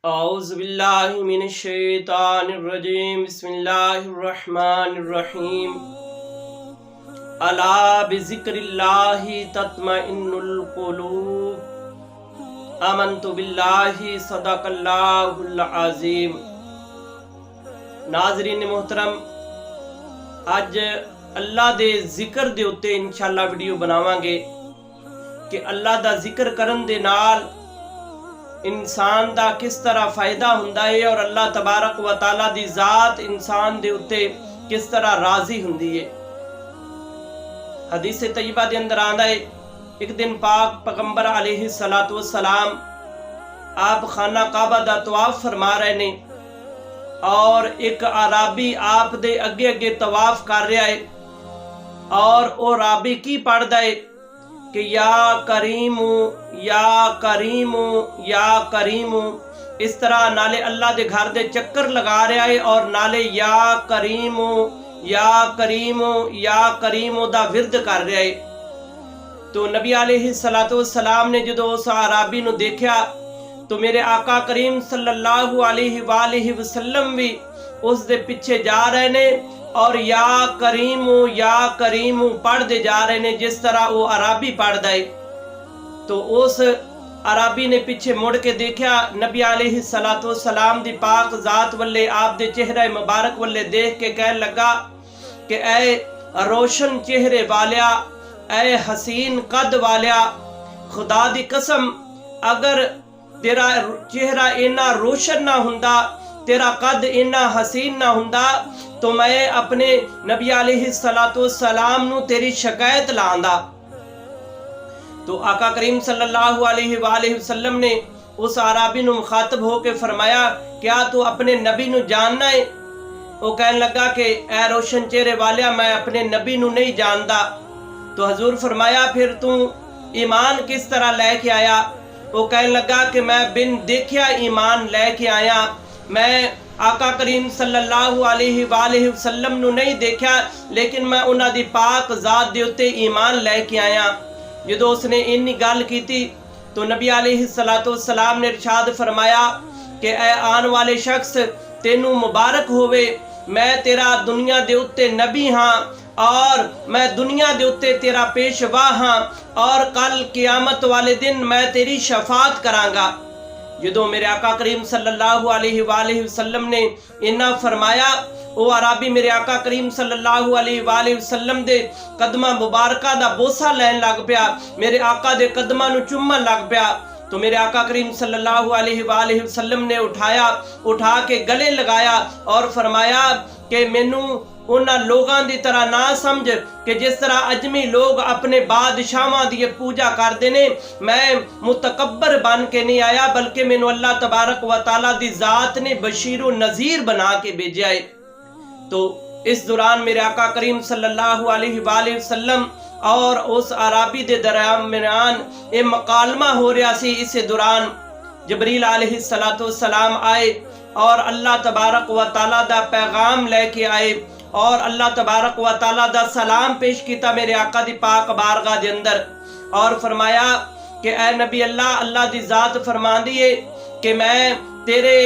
اعوذ باللہ من الشیطان الرجیم بسم اللہ الرحمن الرحیم الا بذکر اللہ تطمئن القلوب آمنت باللہ صدق اللہ العظیم۔ ناظرین محترم، اج اللہ دے ذکر دے اتے انشاءاللہ ویڈیو بناواں گے کہ اللہ دا ذکر کرن دے نال انسان دا کس طرح فائدہ ہوندا ہے اور اللہ تبارک و تعالی دی ذات انسان دے اتے کس طرح راضی ہوندی ہے۔ حدیث طیبہ دے اندر آندا ہے ایک دن پاک پیغمبر علیہ السلام آپ خانہ کعبہ دا طواف فرما رہے نے اور ایک عربی آپ دے اگے اگے طواف کر رہا ہے اور او عربی کی پڑھدا ہے کہ یا کریم یا کریم یا کریم، اس طرح نالے اللہ دے گھر دے چکر لگا رہا ہے اور نالے یا کریم یا کریم یا کریم دا ورد کر رہا ہے۔ تو نبی علیہ السلام نے جدو اس عربی نو دیکھا تو میرے آقا کریم صلی اللہ علیہ وآلہ وسلم بھی اس دے پیچھے جا رہے نے اور یا کریم پڑھ دے جا رہے نے جس طرح وہ عربی پڑھ دے۔ تو اس عربی نے پیچھے مڑ کے دیکھا نبی علیہ السلام دی پاک ذات والے آپ دے چہرہ مبارک والے دیکھ کے کہنے لگا کہ اے روشن چہرے والیا، اے حسین قد والیا، خدا دی قسم اگر تیرا چہرہ اینا روشن نہ ہوندا، تیرا قد اینا حسین نہ ہوندا تو میں اپنے نبی علیہ السلام نو تیری شکایت لاندا۔ تو آقا کریم صلی اللہ علیہ وآلہ وسلم نے اس عربی نو مخاطب ہو کے فرمایا کیا تو اپنے نبی نو جاننا ہے؟ وہ کہنے لگا کہ اے روشن چہرے والیا میں اپنے نبی نو نہیں جاندا۔ تو حضور فرمایا پھر تو ایمان کس طرح لے کے آیا؟ وہ کہنے لگا کہ میں بن دیکھیا ایمان لے کے آیا، میں آقا کریم صلی اللہ علیہ وآلہ وسلم نو نہیں دیکھا لیکن میں انہاں دی پاک ذات دے اتے ایمان لے کے آیا۔ جدو اس نے انی گل کیتی تو نبی علیہ السلام نے ارشاد فرمایا کہ اے آن والے شخص تینوں مبارک ہوئے، میں تیرا دنیا دے اتے نبی ہاں اور میں دنیا دے اتے تیرا پیشوا ہاں اور کل قیامت والے دن میں تیری شفاعت کرانگا۔ جدو میرے آقا کریم صلی اللہ علیہ وآلہ وسلم نے انہا فرمایا وہ عربی میرے آقا کریم صلی اللہ علیہ وآلہ وسلم دے قدمہ مبارکہ دا بوسہ لین لگ پیا، میرے آقا دے قدمہ نو چومن لگ پیا۔ تو میرے آقا کریم صلی اللہ علیہ وآلہ وسلم نے اٹھا کے گلے لگایا اور فرمایا کہ مینوں انہاں لوگاں دی طرح نہ سمجھ کہ جس طرح اجمی لوگ اپنے بادشاہاں دی پوجا کر دینے، میں متکبر بن کے نہیں آیا بلکہ مینوں اللہ تبارک و تعالی دی ذات نے بشیر و نذیر بنا کے بھیجا ہے۔ تو اس دوران میرے آقا کریم صلی اللہ علیہ وآلہ وسلم اور اس عربی دے درمیان یہ مکالمہ ہو رہا سی۔ اس دوران جبریل علیہ السلام آئے اور اللہ تبارک و تعالی دا پیغام لے کے آئے اور اللہ تبارک و تعالی دا سلام پیش کیتا میرے آقا دی پاک بارگاہ دے اندر اور فرمایا کہ اے نبی اللہ دی ذات فرمان دیئے کہ میں تیرے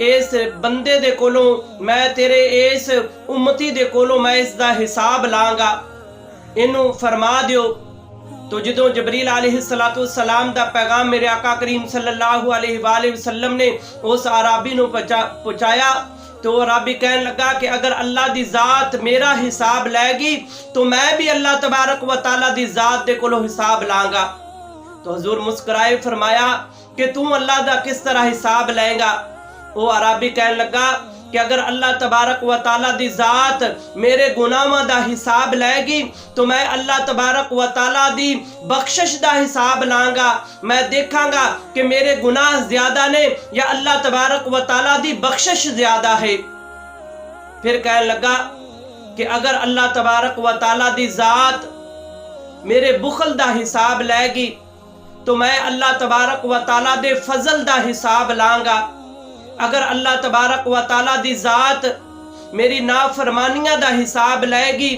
اس بندے دے کولوں، میں تیرے اس امتی دے کولوں میں اس دا حساب لانگا، انہوں فرما دیو۔ تو جدو جبریل علیہ السلام دا پیغام میرے آقا کریم صلی اللہ علیہ وآلہ وسلم نے اس عربی نو پہنچایا تو عربی کہنے لگا کہ اگر اللہ دی ذات میرا حساب لے گی تو میں بھی اللہ تبارک و تعالی دی ذات دے کولو حساب لانگا۔ تو حضور مسکرائے فرمایا کہ تم اللہ دا کس طرح حساب لائے گا؟ وہ عربی کہنے لگا کہ اگر اللہ تبارک و تعالی دی ذات میرے گناہاں دا حساب لائے گی تو میں اللہ تبارک و تعالی دی بخشش دا حساب لانگا، میں دیکھاں گا کہ میرے گناہ زیادہ نے یا اللہ تبارک و تعالی دی بخشش زیادہ ہے۔ پھر کہنے لگا کہ اگر اللہ تبارک و تعالی دی ذات میرے بخل دا حساب لائے گی تو میں اللہ تبارک و تعالی دے فضل دا حساب لانگا۔ اگر اللہ تبارک و تعالی دی ذات میری نافرمانیاں دا حساب لائے گی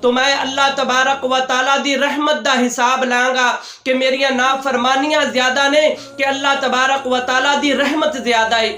تو میں اللہ تبارک و تعالیٰ دی رحمت دا حساب لانگا کہ میریاں نافرمانیاں زیادہ نے کہ اللہ تبارک و تعالیٰ دی رحمت زیادہ ہے۔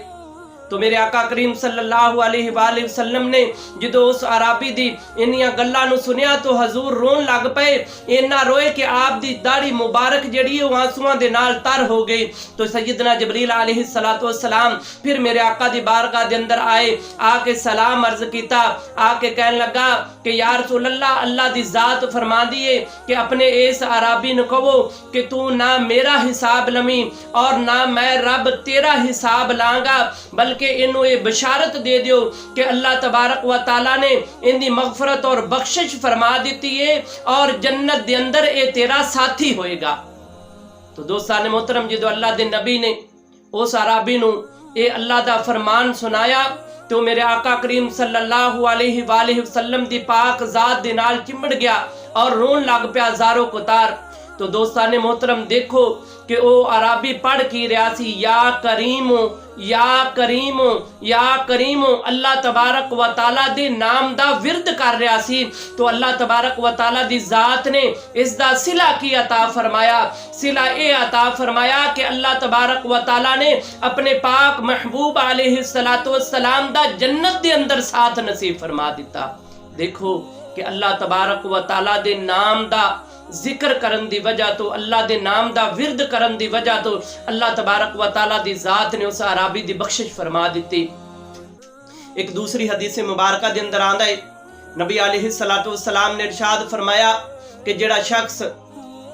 تو میرے آقا کریم صلی اللہ علیہ وآلہ وسلم نے جدو اس عرابی دی انیاں گلاں نو سنیا تو حضور رون لگ پئے، اینا روئے کہ آپ دی داڑھی مبارک جڑی ہے آنسواں دے نال تر ہو گئی۔ تو سیدنا جبریل علیہ السلام پھر میرے آقا دی بارگاہ دے اندر آئے، آ کے سلام عرض کیتا، آ کے کہنے لگا کہ یا رسول اللہ، اللہ دی ذات فرما دیے کہ اپنے اس عرابی نو کہو کہ تو نہ میرا حساب لمی اور نہ میں رب تیرا حساب لانگا، بلکہ کہ انہوں یہ بشارت دے دیو کہ اللہ تبارک و تعالیٰ نے ان دی مغفرت اور بخشش فرما دیتی ہے اور جنت دے اندر اے تیرا ساتھی ہوئے گا۔ تو دوستان محترم جدو اللہ دے نبی نے اس عرابی نو اے اللہ دا فرمان سنایا تو میرے آقا کریم صلی اللہ علیہ وآلہ وسلم دی پاک ذات دے نال چمڑ گیا اور رون لگ پیا زارو کتار۔ تو دوستان محترم دیکھو کہ او عرابی پڑھ کی ریاسی یا کریم یا کریم یا کریم، اللہ تبارک و تعالیٰ دے نام دا ورد کر ریاسی۔ تو اللہ تبارک و تعالیٰ دی ذات نے اس دا صلہ کی عطا فرمایا، صلہ اے عطا فرمایا کہ اللہ تبارک و تعالیٰ نے اپنے پاک محبوب علیہ السلام دا جنت دے اندر ساتھ نصیب فرما دیتا۔ دیکھو کہ اللہ تبارک و تعالیٰ دے نام دا ذکر کرن دی وجہ تو، اللہ دے نام دا ورد کرن دی وجہ تو اللہ تبارک و تعالیٰ دی ذات نے اس عرابی دی بخشش فرما دیتی۔ ایک دوسری حدیث مبارکہ دے اندر آندا ہے، نبی علیہ السلام نے ارشاد فرمایا کہ جڑا شخص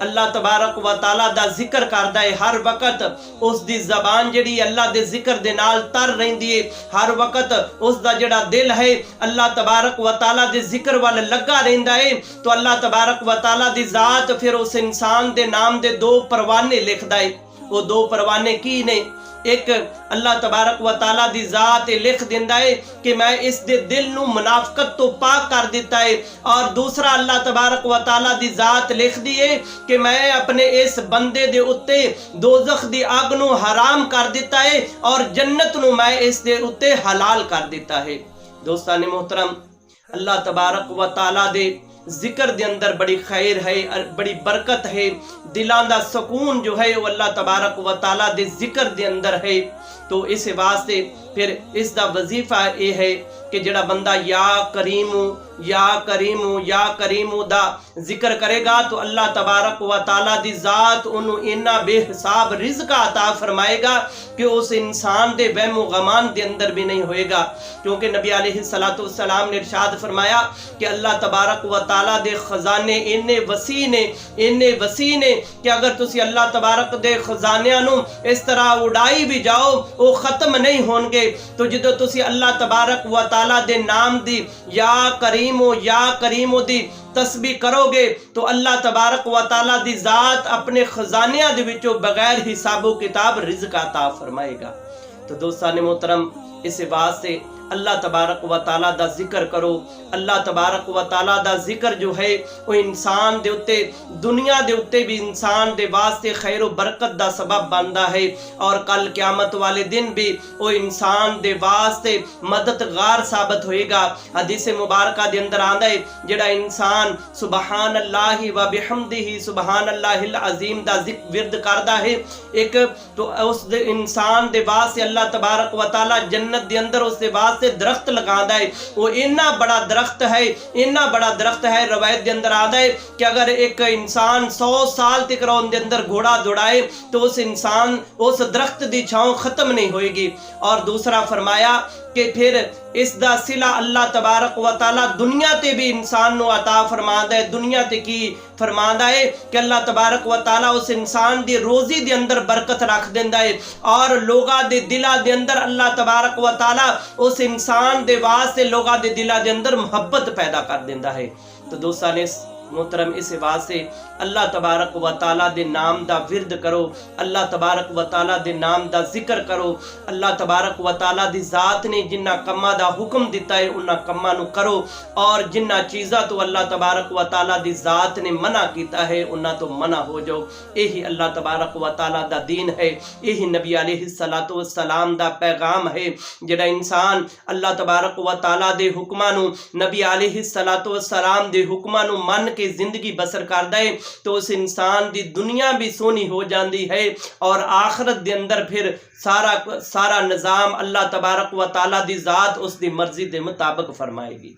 اللہ تبارک و تعالیٰ دا ذکر کردا ہے، ہر وقت اس دی زبان جڑی اللہ دے ذکر دے نال تر رہندی ہے، ہر وقت اس دا جڑا دل ہے اللہ تبارک و تعالیٰ دے ذکر وال لگا رہندا ہے، تو اللہ تبارک و تعالیٰ دی ذات پھر اس انسان دے نام دے دو پروانے لکھدا ہے۔ وہ دو پروانے کی نے؟ ایک اللہ تبارک و تعالیٰ دی ذات لکھ دیندا ہے کہ میں اس دے دل نو منافقت تو پاک کر دیتا ہے، اور دوسرا اللہ تبارک و تعالیٰ دی ذات لکھ دیے کہ میں اپنے اس بندے دے اتے دوزخ دی آگ نو حرام کر دیتا ہے اور جنت نو میں اس دے اتے حلال کر دیتا ہے۔ دوستان محترم، اللہ تبارک و تعالیٰ دے ذکر دے اندر بڑی خیر ہے، بڑی برکت ہے، دلان دا سکون جو ہے وہ اللہ تبارک و تعالیٰ دے ذکر دے اندر ہے۔ تو اس واسطے پھر اس دا وظیفہ یہ ہے کہ جڑا بندہ یا کریم یا کریم یا کریم دا ذکر کرے گا تو اللہ تبارک و تعالیٰ دی ذات انہوں اینا بے حساب رزق عطا فرمائے گا کہ اس انسان دے وہم و غمان دے اندر بھی نہیں ہوئے گا، کیونکہ نبی علیہ السلام نے ارشاد فرمایا کہ اللہ تبارک و تعالیٰ دے خزانے اننے وسیع نے کہ اگر تسی اللہ تبارک دے خزانیاں نو اس طرح اڑائی بھی جاؤ وہ ختم نہیں ہون گے۔ تو جدو تسی اللہ تبارک و تعالیٰ دے نام دی یا کریمو دی تسبیح کرو گے تو اللہ تبارک و تعالیٰ دی ذات اپنے خزانیاں دے وچوں بغیر حساب و کتاب رزق عطا فرمائے گا۔ تو دوستان محترم، اس واسطے اللہ تبارک و تعالیٰ دا ذکر کرو۔ اللہ تبارک و تعالیٰ دا ذکر جو ہے وہ انسان دے اتے، دنیا دے اتے بھی انسان دے واسطے خیر و برکت دا سبب بندا ہے، اور کل قیامت والے دن بھی وہ انسان دے واسطے مددگار ثابت ہوئے گا۔ حدیث مبارکہ دے اندر آندا ہے جڑا انسان سبحان اللہ و بحمدہ سبحان اللہ العظیم دا ورد کردا ہے، ایک تو اس دے انسان دے واسطے اللہ تبارک و تعالیٰ جنت دے اندر اس دے واسطے درخت لگاندا ہے۔ وہ اتنا بڑا درخت ہے، روایت دے اندر آتا ہے کہ اگر ایک انسان 100 سال تک رون دے اندر گھوڑا دوڑائے تو اس انسان اس درخت دی چھاؤں ختم نہیں ہوئے گی۔ اور دوسرا فرمایا کہ پھر اس دا صلہ اللہ تبارک و تعالیٰ دنیا تے بھی انسان نو عطا فرماندا ہے۔ دنیا تے کی فرماندا ہے کہ اللہ تبارک و تعالیٰ اس انسان دی روزی دے اندر برکت رکھ دیندا ہے، اور لوگاں دے دلاں دے اندر اللہ تبارک و تعالیٰ اس انسان دے واسطے لوگاں دے دلاں دے اندر محبت پیدا کر دیندا ہے۔ تو دوستان محترم اس واسطے اللہ تبارک و تعالیٰ دے نام دا ورد کرو، اللہ تبارک و تعالیٰ دے نام دا ذکر کرو، اللہ تبارک و تعالیٰ دی ذات نے جنہ کما دا حکم دیتا ہے انہاں کما نو کرو، اور جنہ چیزاں تو اللہ تبارک و تعالیٰ دی ذات نے منع کیتا ہے انہاں تو منع ہو جاؤ۔ یہی اللہ تبارک و تعالیٰ دا دین ہے، یہی نبی علیہ السلام دا پیغام ہے۔ جڑا انسان اللہ تبارک و تعالیٰ دے حکماں نو، نبی علیہ السلام دے حکماں نو من کے زندگی بسر کر دے تو اس انسان دی دنیا بھی سونی ہو جاندی ہے، اور آخرت دے اندر پھر سارا نظام اللہ تبارک و تعالیٰ دی ذات اس دی مرضی دے مطابق فرمائے گی۔